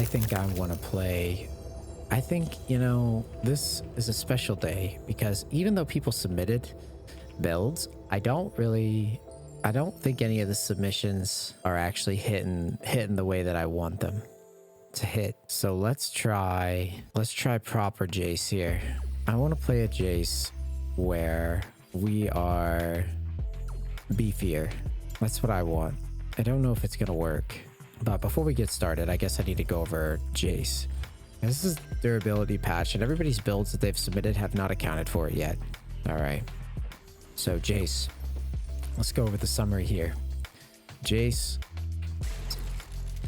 think I want to play. I think, you know, this is a special day because even though people submitted builds, I don't think any of the submissions are actually hitting the way that I want them to hit. So let's try proper Jayce here. I want to play a Jayce where we are beefier. That's what I want. I don't know if it's gonna work, but before we get started, I guess I need to go over Jayce. This is durability patch, and everybody's builds that they've submitted have not accounted for it yet. All right, so Jayce, let's go over the summary here. Jayce,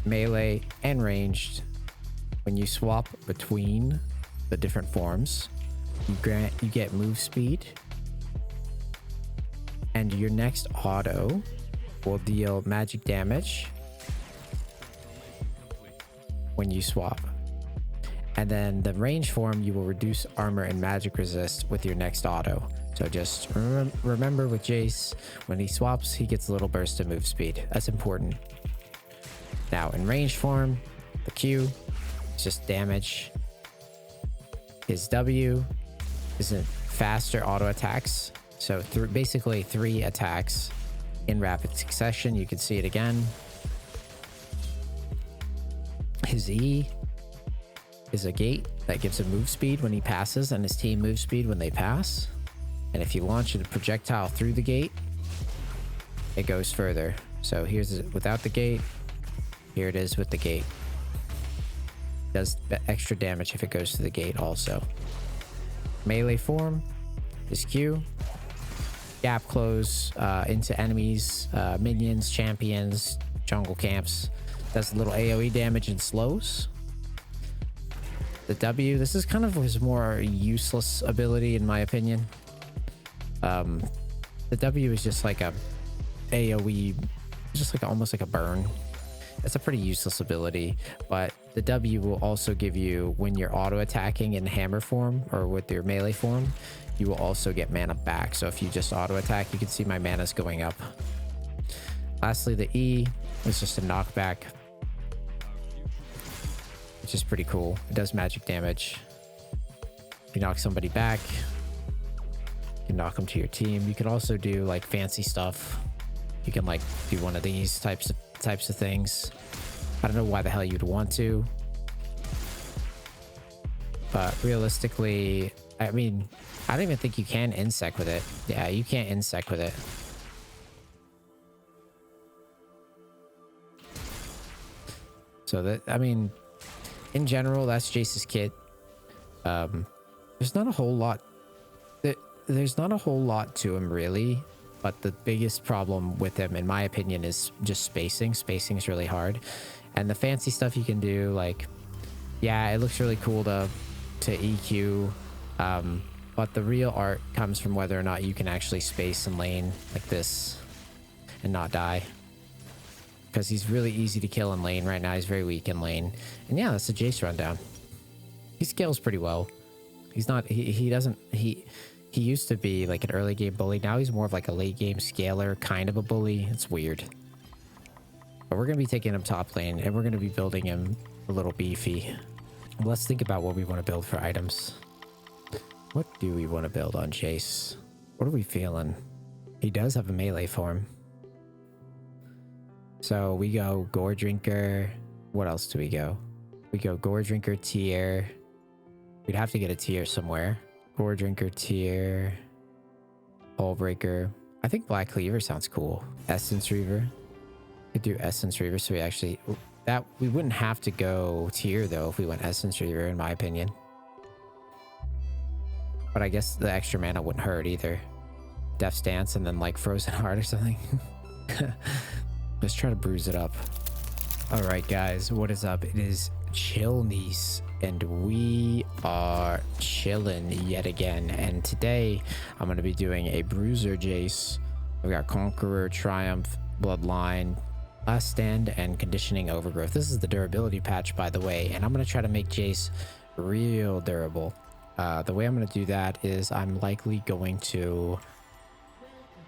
melee and ranged. When you swap between the different forms, you get move speed, and your next auto will deal magic damage when you swap. And then the range form, you will reduce armor and magic resist with your next auto. So just remember with Jayce, when he swaps, he gets a little burst of move speed. That's important. Now in range form, the Q is just damage. His W isn't faster auto attacks. So basically 3 attacks in rapid succession. You can see it again. His E is a gate that gives him move speed when he passes, and his team move speed when they pass. And if you launch a projectile through the gate, it goes further. So here's it without the gate. Here it is with the gate. Does extra damage if it goes to the gate also. Melee form is Q. Gap close into enemies, minions, champions, jungle camps. Does a little AoE damage and slows. The W, this is kind of his more useless ability in my opinion. The W is just like a AoE, just like almost like a burn. It's a pretty useless ability, but the W will also give you, when you're auto attacking in hammer form or with your melee form, you will also get mana back. So if you just auto attack, you can see my mana's going up. Lastly, the E is just a knockback, which is pretty cool. It does magic damage. If you knock somebody back, you can knock them to your team. You can also do like fancy stuff. You can like do one of these types of things. I don't know why the hell you'd want to, but realistically, I mean, I don't even think you can insect with it. Yeah, you can't insect with it. So that, I mean, in general, that's Jayce's kit. There's not a whole lot. There's not a whole lot to him really, but the biggest problem with him, in my opinion, is just spacing. Spacing is really hard, and the fancy stuff you can do, like, yeah, it looks really cool to EQ, but the real art comes from whether or not you can actually space in lane like this and not die. Because he's really easy to kill in lane right now. He's very weak in lane. And yeah, that's a Jayce rundown. He scales pretty well. He's not, he used to be like an early game bully. Now he's more of like a late game scaler, kind of a bully. It's weird. But we're going to be taking him top lane, and we're going to be building him a little beefy. Let's think about what we want to build for items. What do we want to build on Jayce? What are we feeling? He does have a melee form. So we go Gore Drinker. What else do we go? We go Gore Drinker tier. We'd have to get a tier somewhere. Gore Drinker tier. Hull Breaker. I think Black Cleaver sounds cool. Essence Reaver. Could do Essence Reaver, so we actually... that we wouldn't have to go tier though if we went Essence Reaver, in my opinion. But I guess the extra mana wouldn't hurt either. Death Stance and then like Frozen Heart or something. Let's try to bruise it up. All right, guys, what is up? It is Chill Neace, and we are chilling yet again. And today I'm going to be doing a Bruiser Jayce. We got Conqueror, Triumph, Bloodline, Last Stand, and Conditioning Overgrowth. This is the durability patch, by the way, and I'm going to try to make Jayce real durable. The way I'm going to do that is I'm likely going to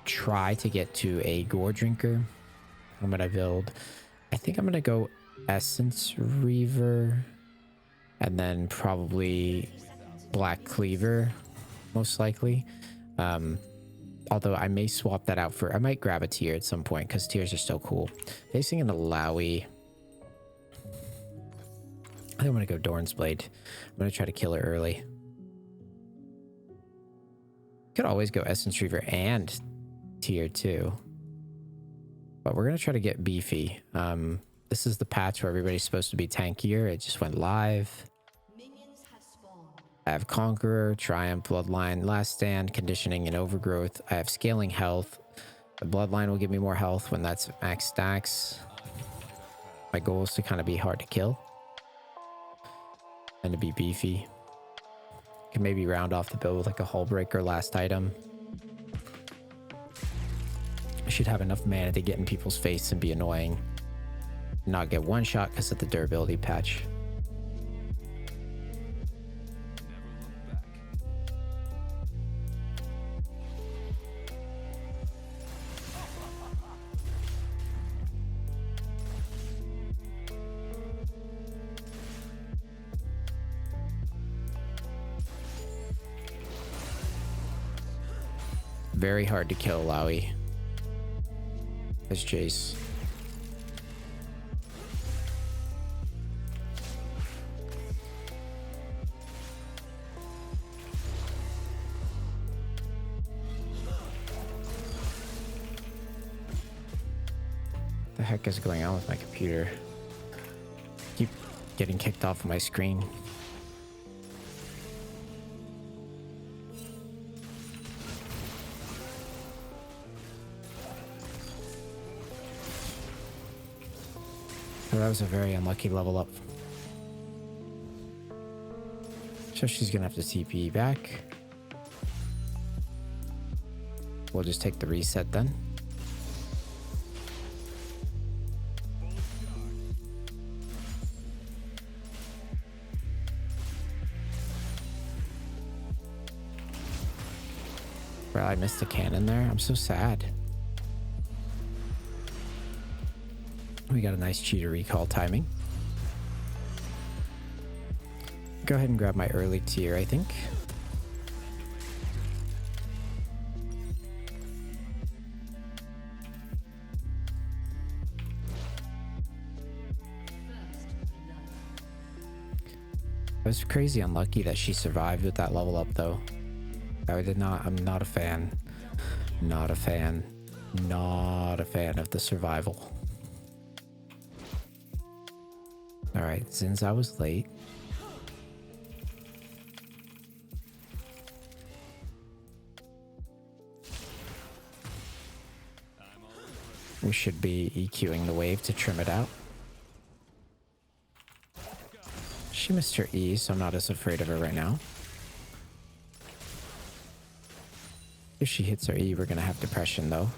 try to get to a Gore Drinker. I'm going to build, I think I'm going to go Essence Reaver, and then probably Black Cleaver, most likely. Although I may swap that out for, I might grab a tier at some point because tiers are still cool. Facing an Alawi. I think I'm going to go Dorn's Blade. I'm going to try to kill her early. Could always go Essence Reaver and tier 2. But we're going to try to get beefy. This is the patch where everybody's supposed to be tankier. It just went live. I have Conqueror, Triumph, Bloodline, Last Stand, Conditioning, and Overgrowth. I have Scaling Health. The Bloodline will give me more health when that's max stacks. My goal is to kind of be hard to kill. And to be beefy. Can maybe round off the build with like a Hull Breaker last item. I should have enough mana to get in people's face and be annoying. Not get one shot because of the durability patch. Very hard to kill Lowy. As Jayce. The heck is going on with my computer? Keep getting kicked off of my screen. So that was a very unlucky level up. So she's gonna have to TP back. We'll just take the reset then. Bro, I missed a cannon there. I'm so sad. We got a nice cheater recall timing. Go ahead and grab my early tier, I think. It was crazy unlucky that she survived with that level up though. I'm not a fan. Not a fan. Not a fan of the survival. Alright, since I was late. We should be EQing the wave to trim it out. She missed her E, so I'm not as afraid of her right now. If she hits her E, we're gonna have depression though.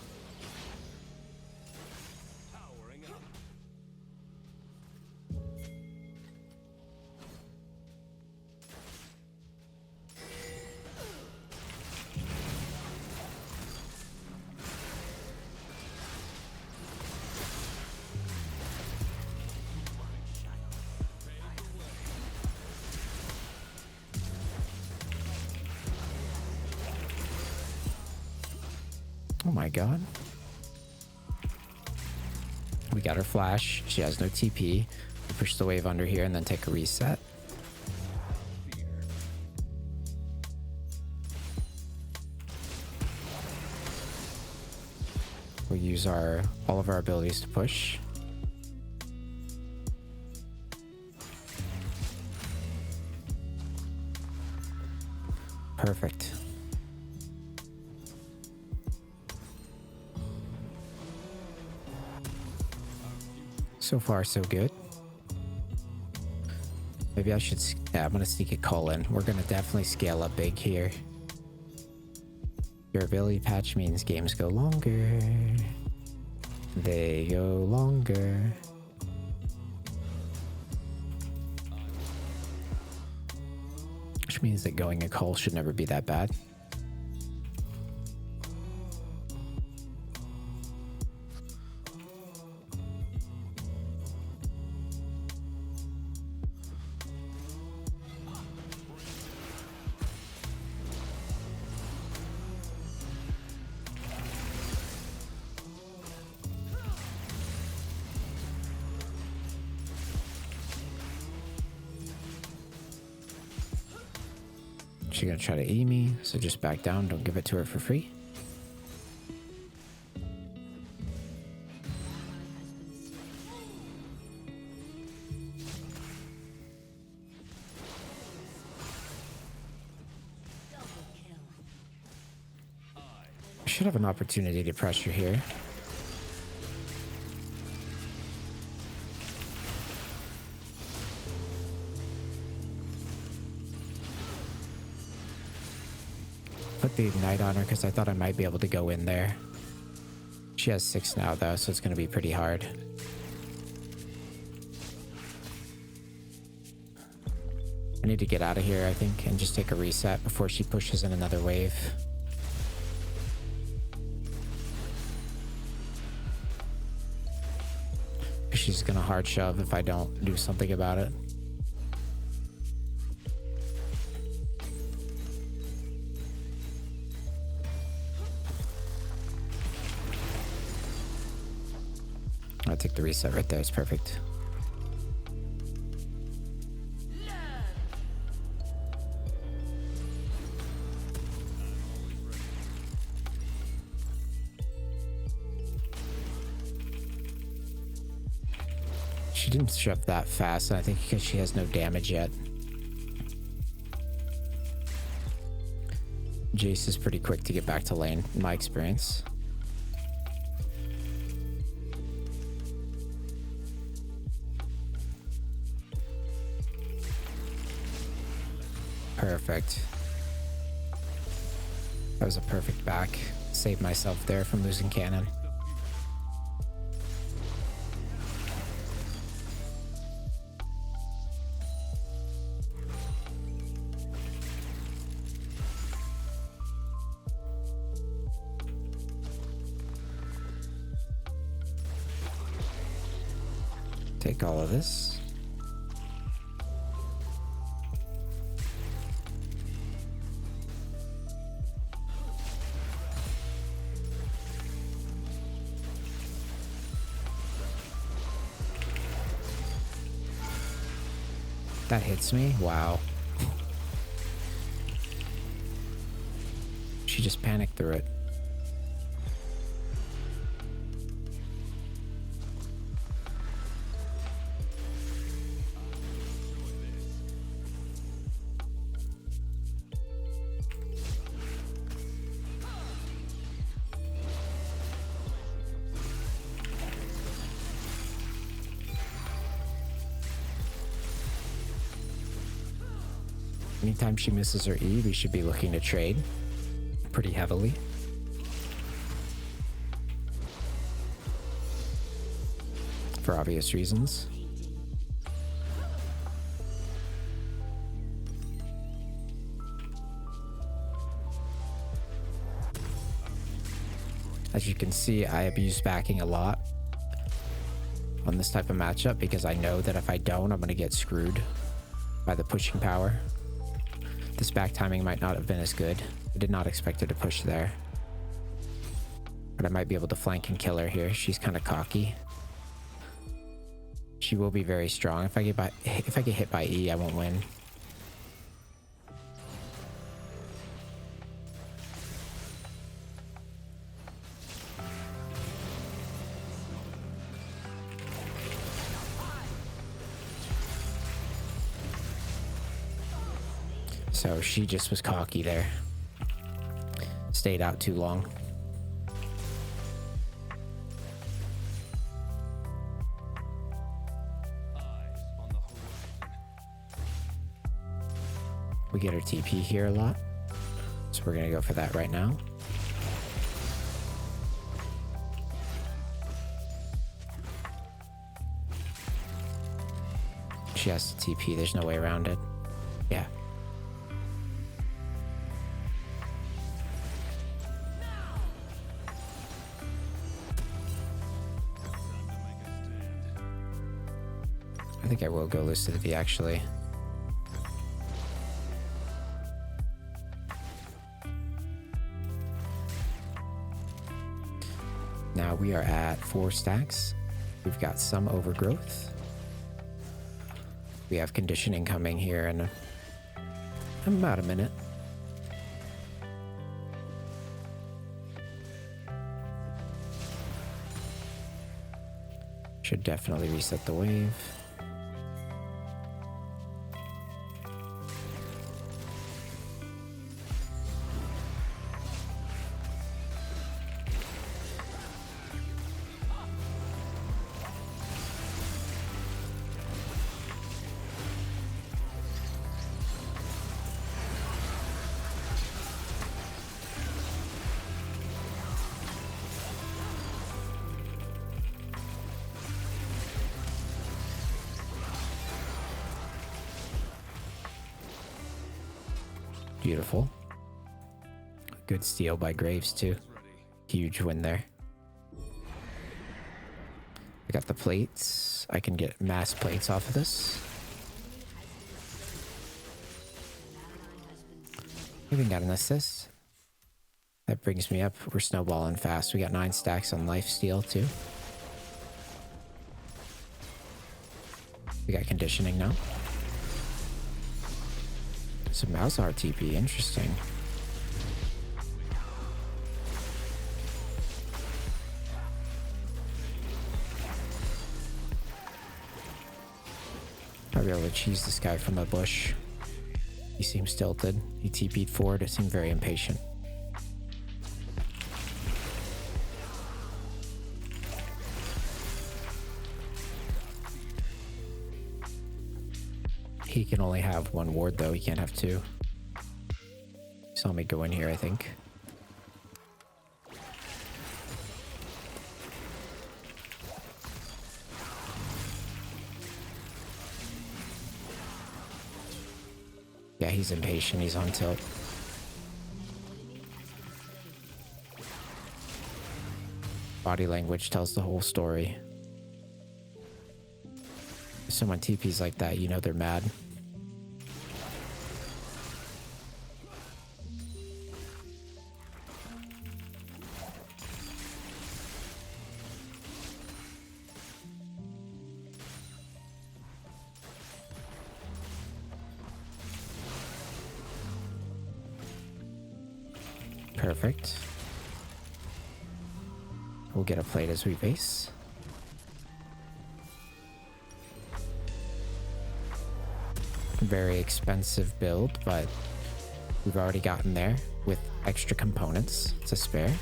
Oh my god. We got her flash. She has no TP. We push the wave under here and then take a reset. We'll use all of our abilities to push. Perfect. So far, so good. Maybe I should... Yeah, I'm going to sneak a call in. We're going to definitely scale up big here. Your ability patch means games go longer. They go longer. Which means that going a call should never be that bad. She's gonna try to E me, so just back down. Don't give it to her for free. I should have an opportunity to pressure here. Put the ignite on her because I thought I might be able to go in there. She has 6 now though, so it's going to be pretty hard. I need to get out of here, I think, and just take a reset before she pushes in another wave. She's going to hard shove if I don't do something about it. I'll take the reset right there. It's perfect. She didn't shove that fast, I think because she has no damage yet. Jayce is pretty quick to get back to lane, in my experience. Perfect. That was a perfect back. Saved myself there from losing cannon. Take all of this. That hits me? Wow. She just panicked through it. Anytime she misses her E, we should be looking to trade pretty heavily. For obvious reasons. As you can see, I abuse backing a lot on this type of matchup because I know that if I don't, I'm going to get screwed by the pushing power. This back timing might not have been as good. I did not expect her to push there. But I might be able to flank and kill her here. She's kind of cocky. She will be very strong. If I get hit by E, I won't win. So she just was cocky there. Stayed out too long. We get her TP here a lot. So we're gonna go for that right now. She has to TP, there's no way around it. Yeah. I think I will go Lucidity actually. Now we are at 4 stacks. We've got some overgrowth. We have conditioning coming here in about a minute. Should definitely reset the wave. Beautiful. Good steal by Graves too. Huge win there. I got the plates. I can get mass plates off of this. Even got an assist. That brings me up. We're snowballing fast. We got 9 stacks on life steal too. We got conditioning now. Some Malzahar TP, interesting. I'll be able to cheese this guy from a bush. He seems tilted. He TP'd forward. It seemed very impatient. He can only have 1 ward though, he can't have 2. He saw me go in here, I think. Yeah, he's impatient, he's on tilt. Body language tells the whole story. If someone TPs like that, you know they're mad. Perfect. We'll get a plate as we base. Very expensive build, but we've already gotten there with extra components to spare.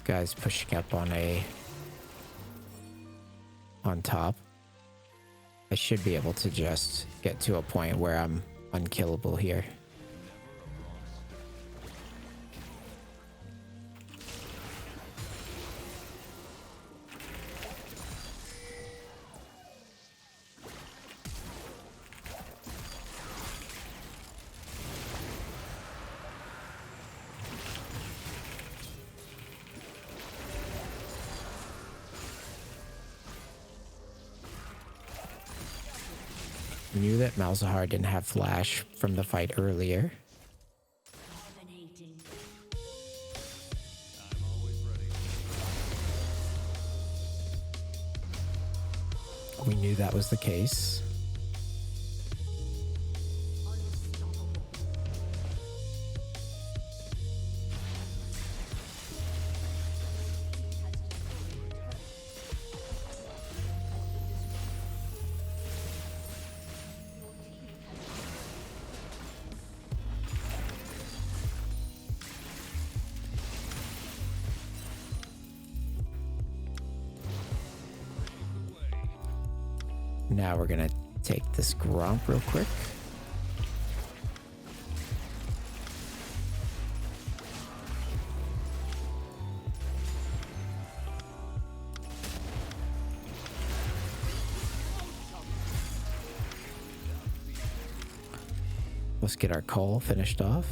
Guy's pushing up on top. I should be able to just get to a point where I'm unkillable here. I knew that Malzahar didn't have flash from the fight earlier. We knew that was the case. Now we're gonna take this Gromp real quick. Let's get our call finished off.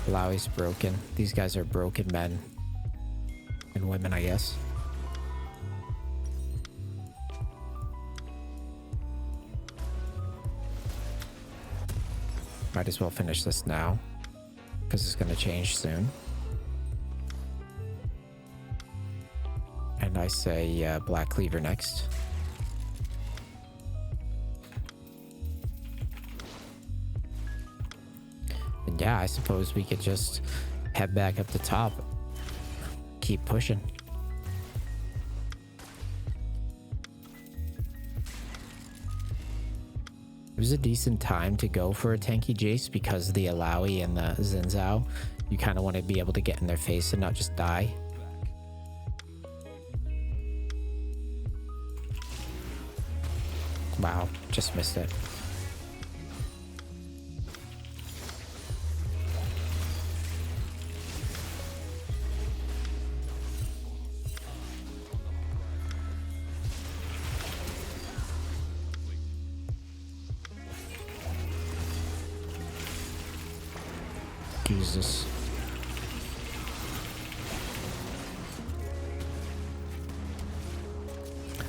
Lowie's broken. These guys are broken men. And women, I guess. Might as well finish this now, because it's going to change soon. And I say Black Cleaver next. And yeah, I suppose we could just head back up the top. Keep pushing. It was a decent time to go for a tanky Jayce because of the Alawi and the Xin Zhao. You kind of want to be able to get in their face and not just die. Wow, just missed it. Jesus.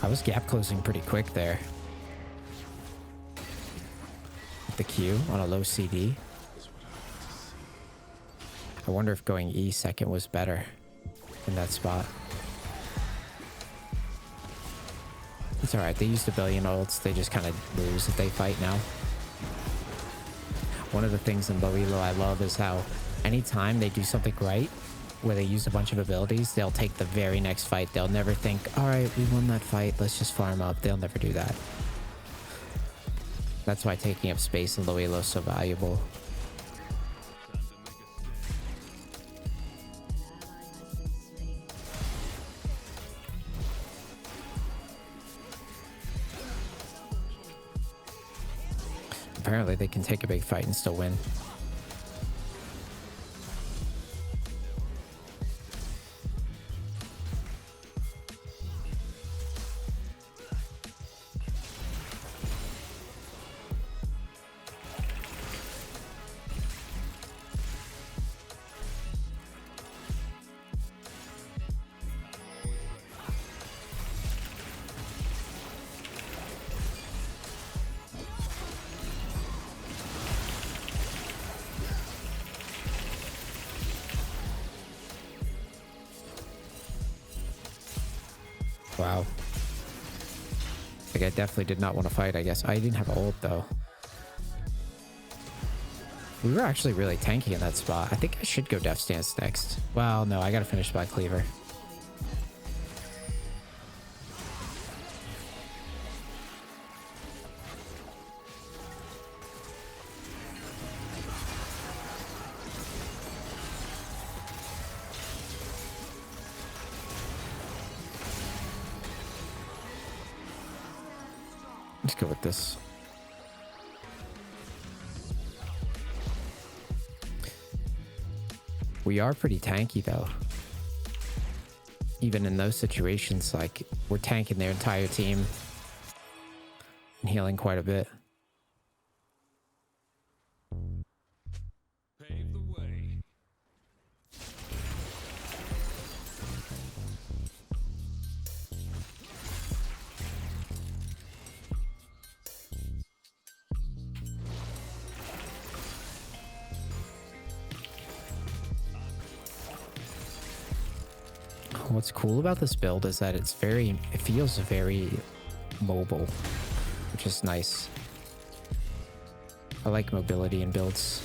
I was gap closing pretty quick there. With the Q on a low CD. I wonder if going E second was better in that spot. It's alright, they used a billion ults, they just kind of lose if they fight now. One of the things in low elo I love is how anytime they do something right, where they use a bunch of abilities, they'll take the very next fight. They'll never think, all right, we won that fight, let's just farm up. They'll never do that. That's why taking up space in low elo is so valuable. Apparently they can take a big fight and still win. Wow. Like, I definitely did not want to fight, I guess. I didn't have ult, though. We were actually really tanky in that spot. I think I should go Death Stance next. Well, no, I gotta finish Black Cleaver. Let's go with this. We are pretty tanky though. Even in those situations, like, we're tanking their entire team and healing quite a bit. Pave the way. What's cool about this build is that it feels very mobile, which is nice. I like mobility in builds.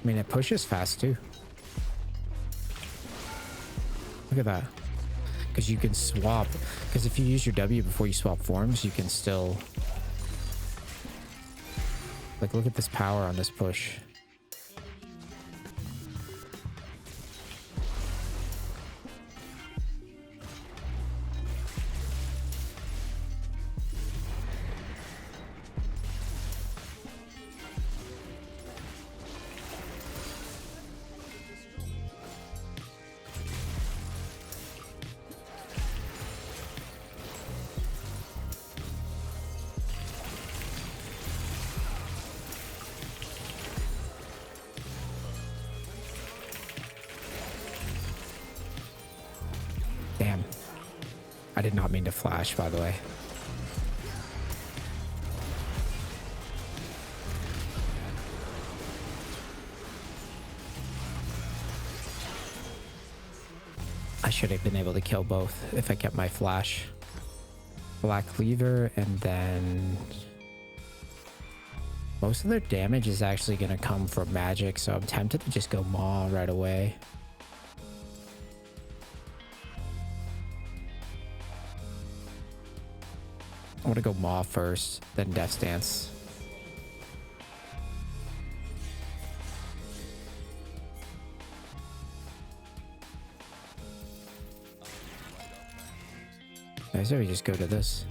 I mean, it pushes fast too. Look at that. Because you can swap. Because if you use your W before you swap forms, you can still... Like, look at this power on this push. did not mean to flash, by the way. I should have been able to kill both if I kept my flash. Black Cleaver, and then most of their damage is actually going to come from magic, so I'm tempted to just go Maw right away. I want to go Maw first, then Death Stance. I say we just go to this.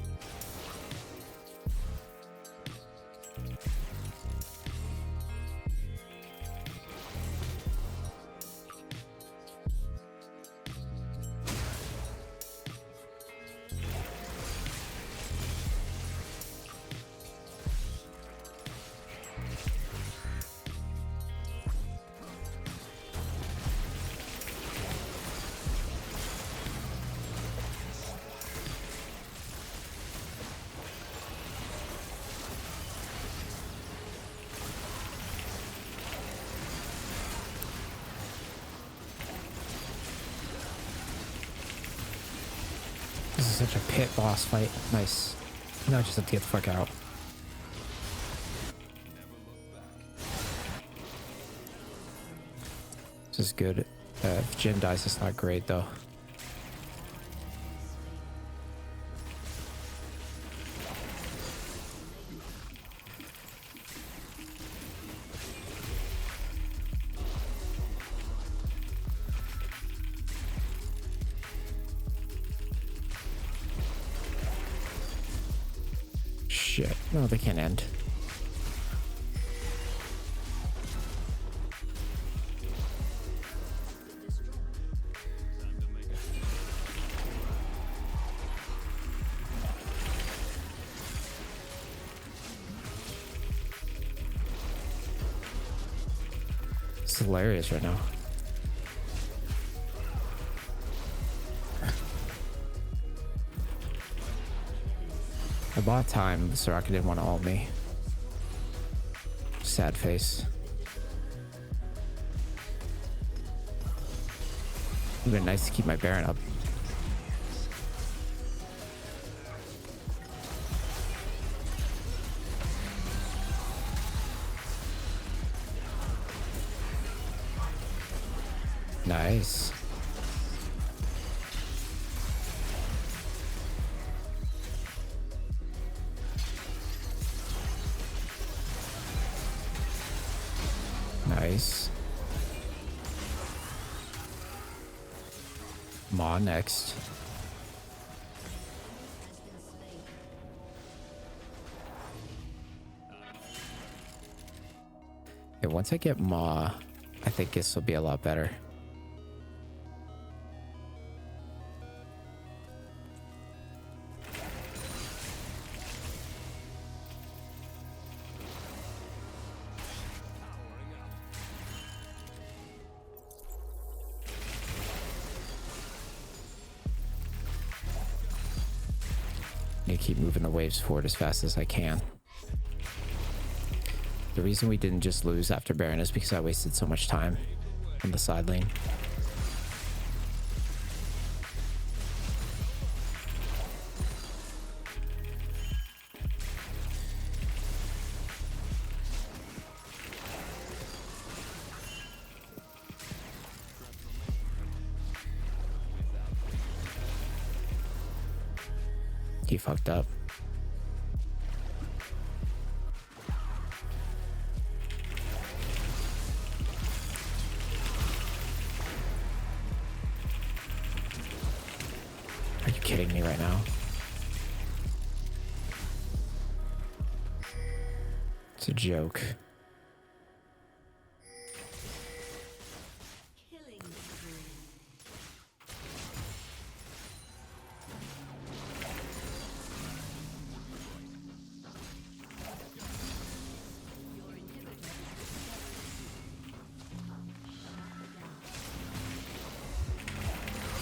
This is such a pit boss fight. Nice. Now I just have to get the fuck out. This is good. If Jin dies, it's not great though. Shit. No, they can't end. It's hilarious right now. I bought time, Soraka didn't want to ult me. Sad face. It would have been nice to keep my Baron up. Nice. Nice. Maw next. Okay, once I get Maw, I think this will be a lot better. Need to keep moving the waves forward as fast as I can. The reason we didn't just lose after Baron is because I wasted so much time on the side lane. He fucked up. Are you kidding me right now? It's a joke.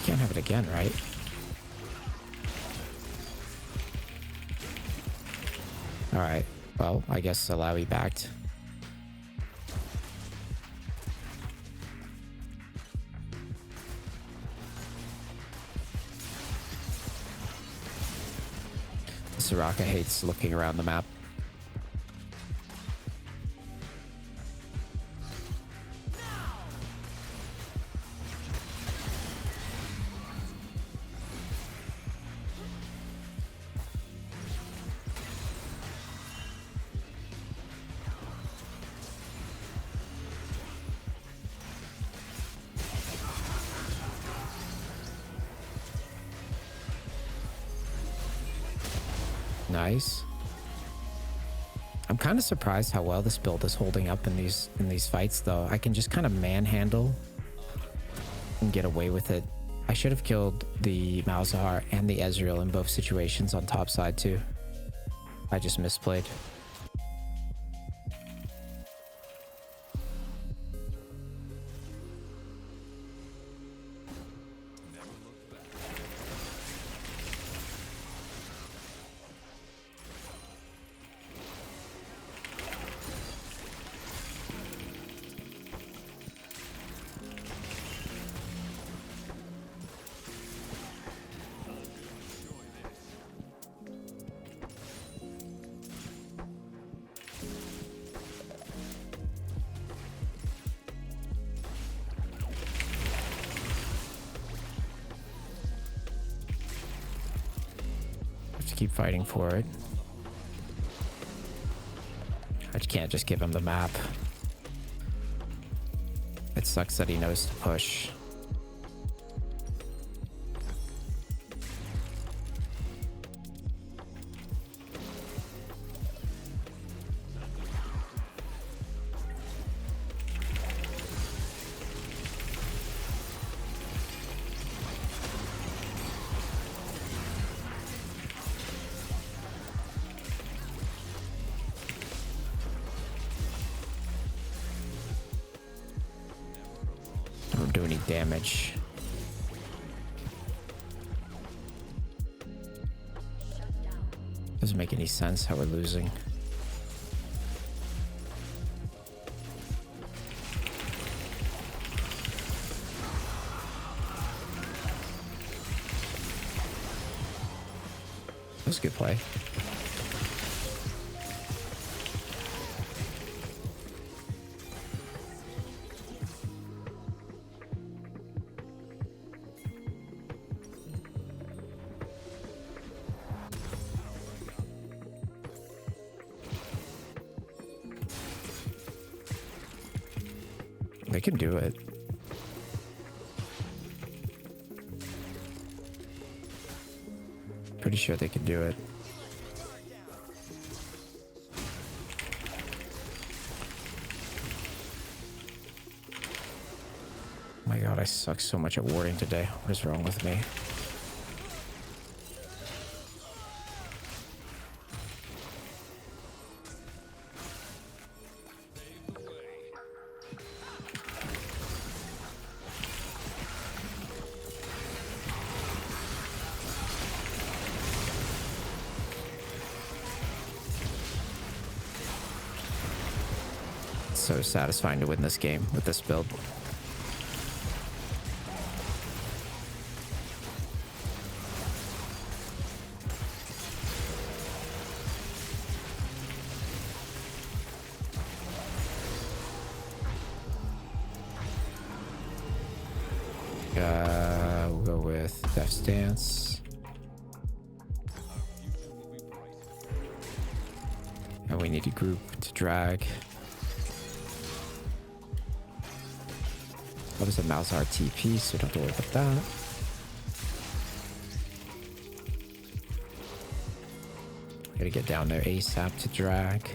Can't have it again, right? All right. Well, I guess Alawi backed. Soraka hates looking around the map. Nice. I'm kind of surprised how well this build is holding up in these fights, though. I can just kind of manhandle and get away with it. I should have killed the Malzahar and the Ezreal in both situations on top side too. I just misplayed. Keep fighting for it. I can't just give him the map. It sucks that he knows to push. Do any damage. Doesn't make any sense how we're losing. That was a good play. They can do it. Pretty sure they can do it. Oh my god, I suck so much at warding today. What is wrong with me? So satisfying to win this game with this build. We'll go with Death's Dance. And we need a group to drag. That was a Malzahar TP, so don't have to worry about that. Gotta get down there ASAP to drag.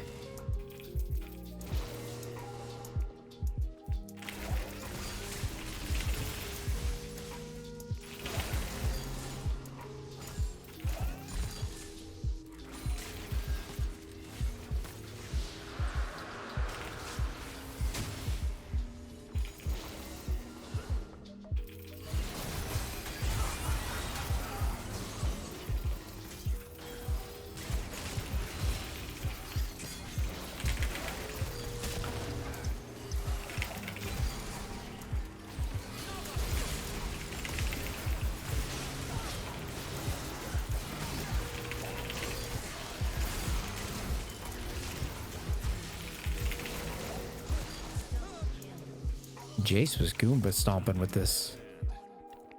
Jayce was Goomba stomping with this.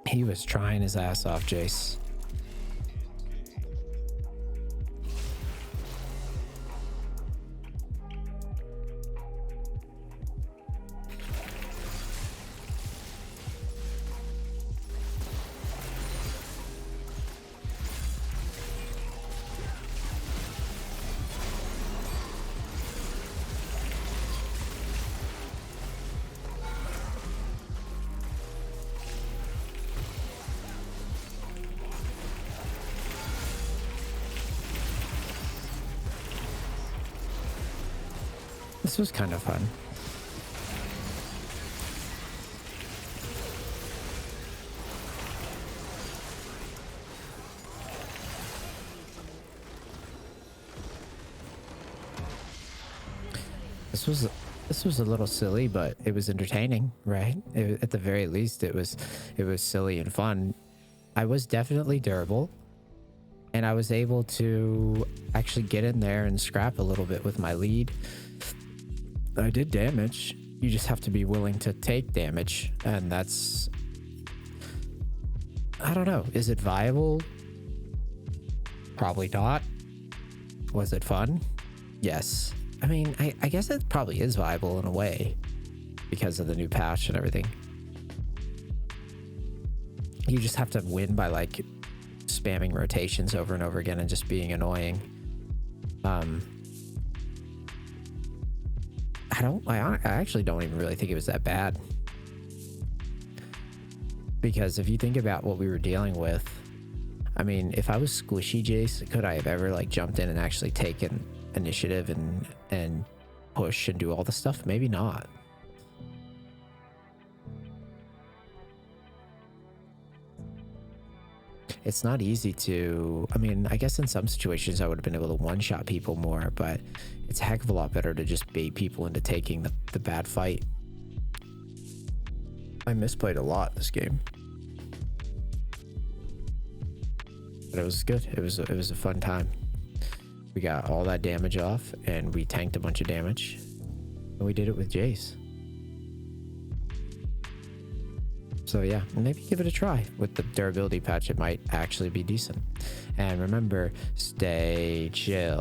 He was trying his ass off, Jayce. This was kind of fun. This was a little silly, but it was entertaining, right? At the very least, it was silly and fun. I was definitely durable, and I was able to actually get in there and scrap a little bit with my lead. I did damage. You just have to be willing to take damage, and that's, I don't know. Is it viable? Probably not. Was it fun? Yes. I mean, I guess it probably is viable in a way because of the new patch and everything. You just have to win by like spamming rotations over and over again and just being annoying. I actually don't even really think it was that bad, because if you think about what we were dealing with, I mean, if I was squishy Jayce, could I have ever like jumped in and actually taken initiative and push and do all the stuff? Maybe not. It's not easy to, I mean, I guess in some situations I would have been able to one-shot people more, but it's a heck of a lot better to just bait people into taking the bad fight. I misplayed a lot this game, but it was good. It was a fun time. We got all that damage off, and we tanked a bunch of damage, and we did it with Jayce. So yeah, maybe give it a try. With the durability patch, it might actually be decent. And remember, stay chill.